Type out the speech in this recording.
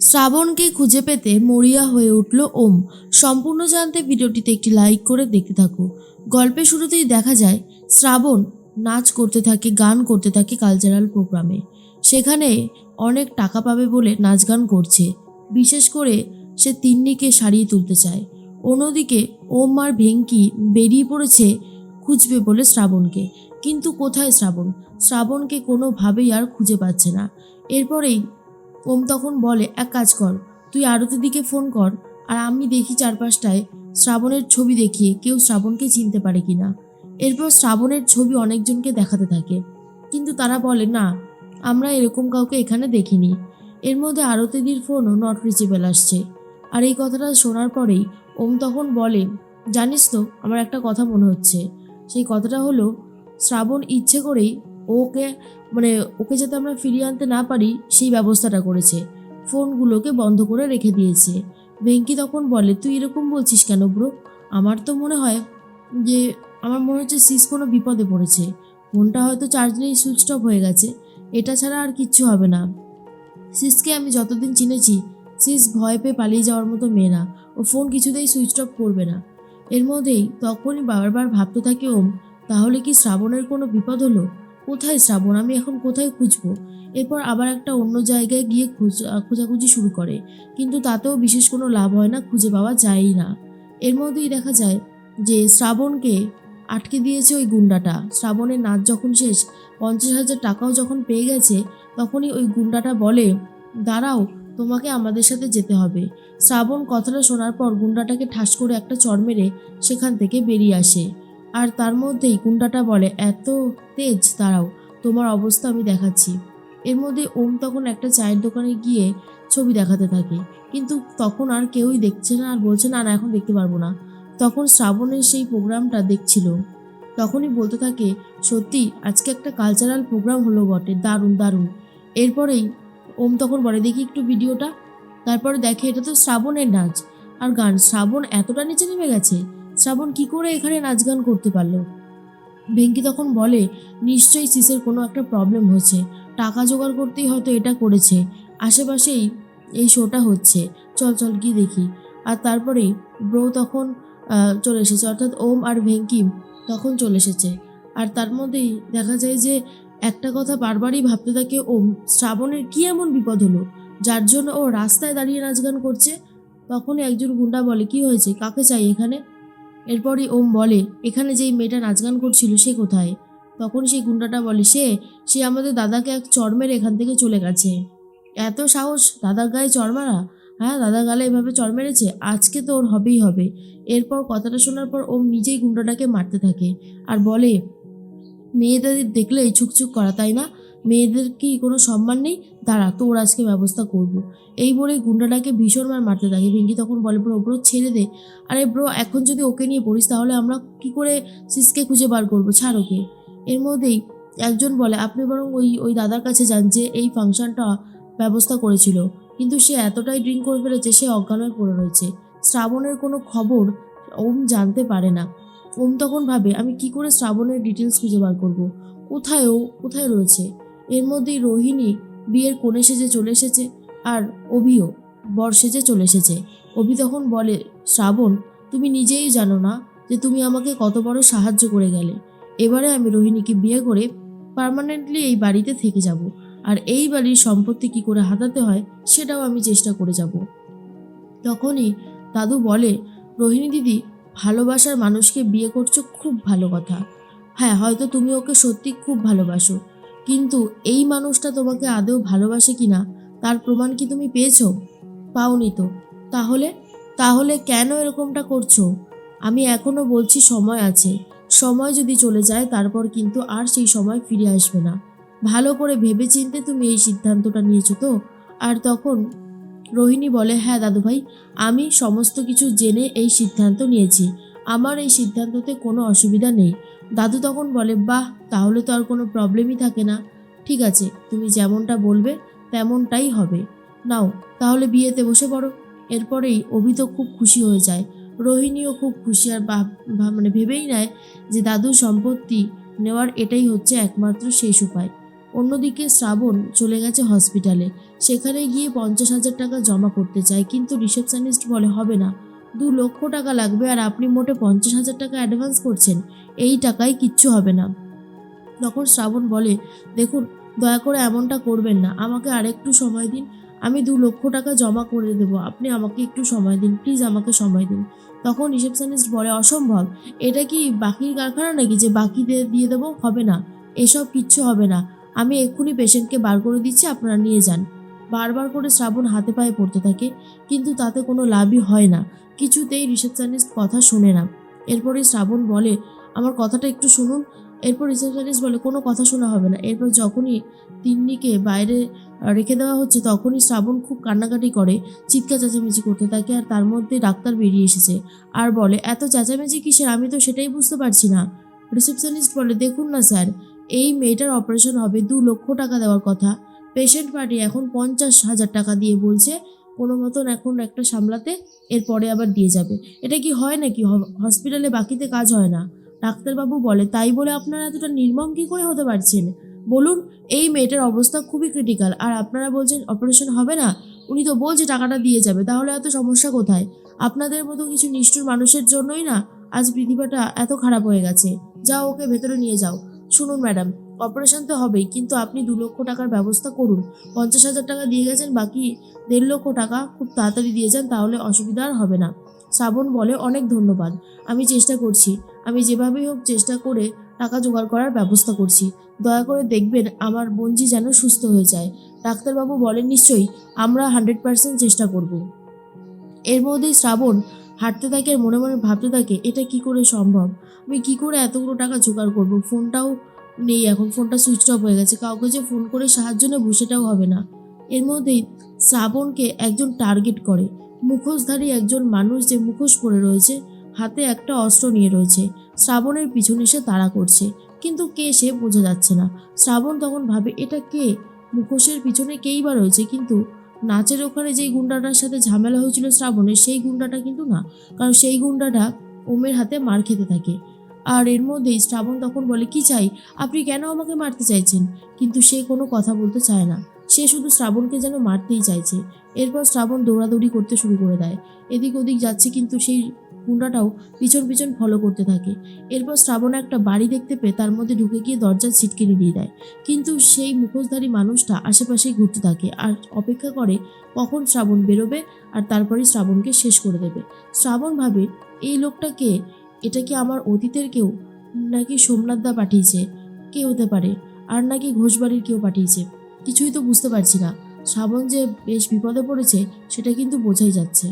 শ্রাবণকে খুঁজে পেতে মরিয়া হয়ে উঠল ওম। সম্পূর্ণ জানতে ভিডিওটিতে একটি লাইক করে দেখতে থাকো। গল্পের শুরুতেই দেখা যায় শ্রাবণ নাচ করতে থাকে, গান করতে থাকে কালচারাল প্রোগ্রামে। সেখানে অনেক টাকা পাবে বলে নাচ গান করছে। বিশেষ করে সে তিন্নিকে সারিয়ে তুলতে চায়। অন্যদিকে ওম আর ভেঙ্কি বেরিয়ে পড়েছে খুঁজবে বলে শ্রাবণকে। কিন্তু কোথায় শ্রাবণকে কোনোভাবেই আর খুঁজে পাচ্ছে না। এরপরেই ওম তখন বলে, এক কাজ কর, তুই আরতির দিকে ফোন কর, আর আমি দেখি চারপাশটায় শ্রাবণের ছবি দেখিয়ে কেউ শ্রাবণকে চিনতে পারে কিনা। এরপর শ্রাবণের ছবি অনেকজনকে দেখাতে থাকে, কিন্তু তারা বলে না, আমরা এরকম কাউকে এখানে দেখিনি। এর মধ্যে আরতিদির ফোনও নট রিচেবল আসছে। আর এই কথাটা শোনার পরেই ওম তখন বলে, জানিস তো আমার একটা কথা মনে হচ্ছে। সেই কথাটা হলো, শ্রাবণ ইচ্ছে করেই ওকে ওকে যাতে আমরা ফিরিয়ে আনতে না পারি সেই ব্যবস্থাটা করেছে, ফোনগুলোকে বন্ধ করে রেখে দিয়েছে। ভেঙ্কি তখন বলে, তুই এরকম বলছিস কেন ব্রো? আমার তো মনে হয় যে আমার মনে হচ্ছে সিস কোনো বিপদে পড়েছে। ফোনটা হয়তো চার্জ নেই, সুইচ অফ হয়ে গেছে, এটা ছাড়া আর কিচ্ছু হবে না। সিসকে আমি যতদিন চিনেছি, সিস ভয় পেয়ে পালিয়ে যাওয়ার মতো মেয়ে না, ও ফোন কিছুতেই সুইচ অফ করবে না। এর মধ্যেই তখনই বারবার ভাবতে থাকে ওম, তাহলে কি শ্রাবণের কোনো বিপদ হলো? কোথায় শ্রাবণ? আমি এখন কোথায় খুঁজবো? এরপর আবার একটা অন্য জায়গায় গিয়ে খোঁজাখুঁজি শুরু করে, কিন্তু তাতেও বিশেষ কোনো লাভ হয় না, খুঁজে পাওয়া যায়ই না। এর মধ্যেই দেখা যায় যে শ্রাবণকে আটকে দিয়েছে ওই গুন্ডাটা। শ্রাবণের নাচ যখন শেষ, 50,000 টাকাও যখন পেয়ে গেছে, তখনই ওই গুন্ডাটা বলে, দাঁড়াও, তোমাকে আমাদের সাথে যেতে হবে। শ্রাবণ কথাটা শোনার পর গুন্ডাটাকে ঠাস করে একটা চড় মেরে সেখান থেকে বেরিয়ে আসে। আর তার মধ্যেই গুন্ডাটা বলে, এত তেজ, দাঁড়াও, তোমার অবস্থা আমি দেখাচ্ছি। এর মধ্যে ওম তখন একটা চায়ের দোকানে গিয়ে ছবি দেখাতে থাকে, কিন্তু তখন আর কেউই দেখছে না, আর বলছে না না এখন দেখতে পারবো না। তখন শ্রাবণের সেই প্রোগ্রামটা দেখছিল, তখনই বলতে থাকে, সত্যি আজকে একটা কালচারাল প্রোগ্রাম হলো বটে, দারুণ দারুণ। এরপরেই ওম তখন বলে, দেখি একটু ভিডিওটা। তারপরে দেখে এটা তো শ্রাবণের নাচ আর গান। শ্রাবণ এতটা নিচে নেমে গেছে, শ্রাবণ কি করে এখানে নাচ গান করতে পারলো? ভেঙ্কি তখন বলে, নিশ্চয়ই সিসের কোনো একটা প্রবলেম হয়েছে, টাকা জোগাড় করতেই হয়তো এটা করেছে, আশেপাশেই এই শোটা হচ্ছে, চল চল গিয়ে দেখি। আর তারপরেই ব্রো তখন চলে এসেছে, অর্থাৎ ওম আর ভেঙ্কি তখন চলে এসেছে। আর তার মধ্যেই দেখা যায় যে একটা কথা বারবারই ভাবতে থাকে ওম, শ্রাবণের কি এমন বিপদ হলো যার জন্য ও রাস্তায় দাঁড়িয়ে নাচ গান করছে? তখনই একজন গুন্ডা বলে, কি হয়েছে, কাকে চাই এখানে? এরপরই ওম বলে, এখানে যেই মেয়েটা নাচ গান করছিল সে কোথায়? তখন সেই গুন্ডাটা বলে, সে সে আমাদের দাদাকে এক চড় মেরে এখান থেকে চলে গেছে। এত সাহস দাদার গায়ে চড় মারা? হ্যাঁ, দাদার গালে এভাবে চড় মেরেছে, আজকে তো ওর হবেই হবে। এরপর কথাটা শোনার পর ওম নিজেই গুন্ডাটাকে মারতে থাকে আর বলে, মেয়েদের দেখলেই ছুকছুক করা, তাই না? মেয়েদের কি কোনো সম্মান নেই? দাঁড়া, তোর আজকে ব্যবস্থা করব। এই বলে গুন্ডাটাকে ভীষণ মারতে থাকে। ভেঙ্কি তখন বলে, ব্রো ব্রো ছেড়ে দে। আরে ব্রো, এখন যদি ওকে নিয়ে পড়িস তাহলে আমরা কি করে সিসকে খুঁজে বার করবো, ছাড় ওকে। এর মধ্যেই একজন বলে, আপনি বরং ওই ওই দাদার কাছে যান যে এই ফাংশনটা ব্যবস্থা করেছিল, কিন্তু সে এতটাই ড্রিঙ্ক করে ফেলেছে, সে অজ্ঞান হয়ে পড়ে রয়েছে। শ্রাবণের কোনো খবর ওম জানতে পারে না। ওম তখন ভাবে, আমি কি করে শ্রাবণের ডিটেলস খুঁজে বার করব? কোথায় রয়েছে? এর মধ্যেই রোহিণী বিয়ের কোণে সেজে চলে এসেছে, আর অভিও বর সেজে চলে এসেছে। অভি তখন বলে, শ্রাবণ, তুমি নিজেই জানো না যে তুমি আমাকে কত বড় সাহায্য করে গেলে। এবারে আমি রোহিণীকে বিয়ে করে পার্মানেন্টলি এই বাড়িতে থেকে যাব, আর এই বাড়ির সম্পত্তি কি করে হাতাতে হয় সেটাও আমি চেষ্টা করে যাব। তখনই দাদু বলে, রোহিণী দিদি, ভালোবাসার মানুষকে বিয়ে করছো, খুব ভালো কথা। হ্যাঁ, হয়তো তুমি ওকে সত্যি খুব ভালোবাসো, কিন্তু এই মানুষটা তোমাকে আদৌ ভালোবাসে কিনা তার প্রমাণ কি তুমি পেয়েছো? পাওনি তো। তাহলে তাহলে কেন এরকমটা করছো? আমি এখনো বলছি সময় আছে। সময় যদি চলে যায় তারপর কিন্তু আর সেই সময় ফিরে আসবে না। ভালো করে ভেবেচিন্তে তুমি এই সিদ্ধান্তটা নিয়েছো তো? আর তখন রোহিণী বলে, হ্যাঁ দাদুভাই, আমি সমস্ত কিছু জেনে এই সিদ্ধান্ত নিয়েছি, আমার এই সিদ্ধান্ততে কোনো অসুবিধা নেই। দাদু তখন বলে, বাহ, তাহলে তো আর কোনো প্রবলেমই থাকে না। ঠিক আছে, তুমি যেমনটা বলবে তেমনটাই হবে। নাও তাহলে বিয়েতে বসে পড়ো। এরপরেই অভি তো খুব খুশি হয়ে যায়, রোহিণীও খুব খুশি, আর ভেবেই নেয় যে দাদুর সম্পত্তি নেওয়ার এটাই হচ্ছে একমাত্র শেষ উপায়। অন্যদিকে শ্রাবণ চলে গেছে হসপিটালে। সেখানে গিয়ে 50,000 টাকা জমা করতে চায়, কিন্তু রিসেপশনিস্ট বলে হবে না, 2 লক্ষ টাকা লাগবে, আর আপনি মোটে 50,000 টাকা অ্যাডভান্স করছেন, এই টাকায় কিচ্ছু হবে না। তখন শ্রাবণ বলে, দেখুন দয়া করে এমনটা করবেন না, আমাকে আরেকটু সময় দিন, আমি 2 লক্ষ টাকা জমা করে দেবো, আপনি আমাকে একটু সময় দিন, প্লিজ আমাকে সময় দিন। তখন রিসেপশনিস্ট বলে, অসম্ভব, এটা কি বাকির কারখানা নাকি যে বাকি দিয়ে দেবো? হবে না, এসব কিচ্ছু হবে না, আমি এক্ষুনি পেশেন্টকে বার করে দিচ্ছি, আপনারা নিয়ে যান। বারবার করে শ্রাবণ হাতে পায়ে পড়তে থাকে, কিন্তু তাতে কোনো লাভই হয় না। কিছুতেই রিসেপশনিস্ট কথা শোনে না। এরপরে শ্রাবণ বলে, আমার কথাটা একটু শুনুন। এরপর রিসেপশনিস্ট বলে, কোনো কথা শোনা হবে না। এরপর যখনই তিন্নিকে বাইরে রেখে দেওয়া হচ্ছে, তখনই শ্রাবণ খুব কান্নাকাটি করে, চিৎকার চেঁচামেচি করতে থাকে, আর তার মধ্যে ডাক্তার বেরিয়ে এসেছে আর বলে, এত চেঁচামেচি কিসের, আমি তো সেটাই বুঝতে পারছি না। রিসেপশনিস্ট বলে, দেখুন না স্যার, এই মেয়েটার অপারেশন হবে, 2 লক্ষ টাকা দেওয়ার কথা, পেশেন্ট পার্টি এখন 50,000 টাকা দিয়ে বলছে কোনো মতন এখন একটা সামলাতে, এরপরে আবার দিয়ে যাবে। এটা কি হয় নাকি? হসপিটালে বাকিতে কাজ হয় না? ডাক্তারবাবু বলে, তাই বলে আপনারা এতটা নির্মম কী করে হতে পারছেন বলুন? এই মেয়েটার অবস্থা খুবই ক্রিটিক্যাল, আর আপনারা বলছেন অপারেশন হবে না। উনি তো বলছে টাকাটা দিয়ে যাবে, তাহলে এত সমস্যা কোথায়? আপনাদের মতো কিছু নিষ্ঠুর মানুষের জন্যই না আজ পৃথিবীটা এত খারাপ হয়ে গেছে। যাও, ওকে ভেতরে নিয়ে যাও। শুনুন ম্যাডাম, অপারেশন তো হবেই, কিন্তু আপনি 2 লক্ষ টাকার ব্যবস্থা করুন। 50,000 টাকা দিয়ে গেছেন, বাকি 1.5 লক্ষ টাকা খুব তাড়াতাড়ি দিয়ে যান, তাহলে অসুবিধা আর হবে না। শ্রাবণ বলে, অনেক ধন্যবাদ, আমি চেষ্টা করছি, আমি যেভাবেই হোক চেষ্টা করে টাকা জোগাড় করার ব্যবস্থা করছি। দয়া করে দেখবেন আমার বোনজি যেন সুস্থ হয়ে যায়। ডাক্তারবাবু বলেন, নিশ্চয়ই, আমরা 100% চেষ্টা করব। এর মধ্যেই শ্রাবণ হাঁটতে থাকে আর মনে মনে ভাবতে থাকে, এটা কি করে সম্ভব, আমি কি করে এতগুলো টাকা জোগাড় করব? ফোনটাও নেই, এখন ফোনটা সুইচ অফ হয়ে গেছে, কাউকে যে ফোন করে সাহায্য নেবো সেটাও হবে না। এর মধ্যেই শ্রাবণকে একজন টার্গেট করে, মুখোশধারী একজন মানুষ, যে মুখোশ পরে রয়েছে, হাতে একটা অস্ত্র নিয়ে রয়েছে, শ্রাবণের পিছনে সে তাড়া করছে, কিন্তু কে সে বোঝা যাচ্ছে না। শ্রাবণ তখন ভাবে, এটা কে, মুখোশের পিছনে কেই বা রয়েছে, কিন্তু নাচের ওখানে যেই গুন্ডাটার সাথে ঝামেলা হয়েছিল শ্রাবণের, সেই গুন্ডাটা কিন্তু না, কারণ সেই গুন্ডাটা ওমের হাতে মার খেতে থাকে। আর এর মধ্যেই শ্রাবণ তখন বলে, কি চাই, আপনি কেন আমাকে মারতে চাইছেন? কিন্তু সে কোনো কথা বলতে চায় না, সে শুধু শ্রাবণকে যেন মারতেই চাইছে। এরপর শ্রাবণ দৌড়াদৌড়ি করতে শুরু করে দেয়, এদিক ওদিক যাচ্ছে, কিন্তু সেই গুন্ডাটাও পিছন পিছন ফলো করতে থাকে। এরপর শ্রাবণ একটা বাড়ি দেখতে পেয়ে তার মধ্যে ঢুকে গিয়ে দরজার ছিটকিনি দিয়ে দেয়, কিন্তু সেই মুখোশধারী মানুষটা আশেপাশেই ঘুরতে থাকে আর অপেক্ষা করে কখন শ্রাবণ বেরোবে, আর তারপরে শ্রাবণকে শেষ করে দেবে। শ্রাবণ ভাবে, এই লোকটা কে, এটা কি আমার অতীতের কেউ, নাকি সোমনাথদা পাঠিয়েছে, কে হতে পারে, আর নাকি ঘোষবাড়ির কেউ পাঠিয়েছে, কিছুই তো বুঝতে পারছি না। শ্রাবণ যে বেশ বিপদে পড়েছে সেটা কিন্তু বোঝাই যাচ্ছে।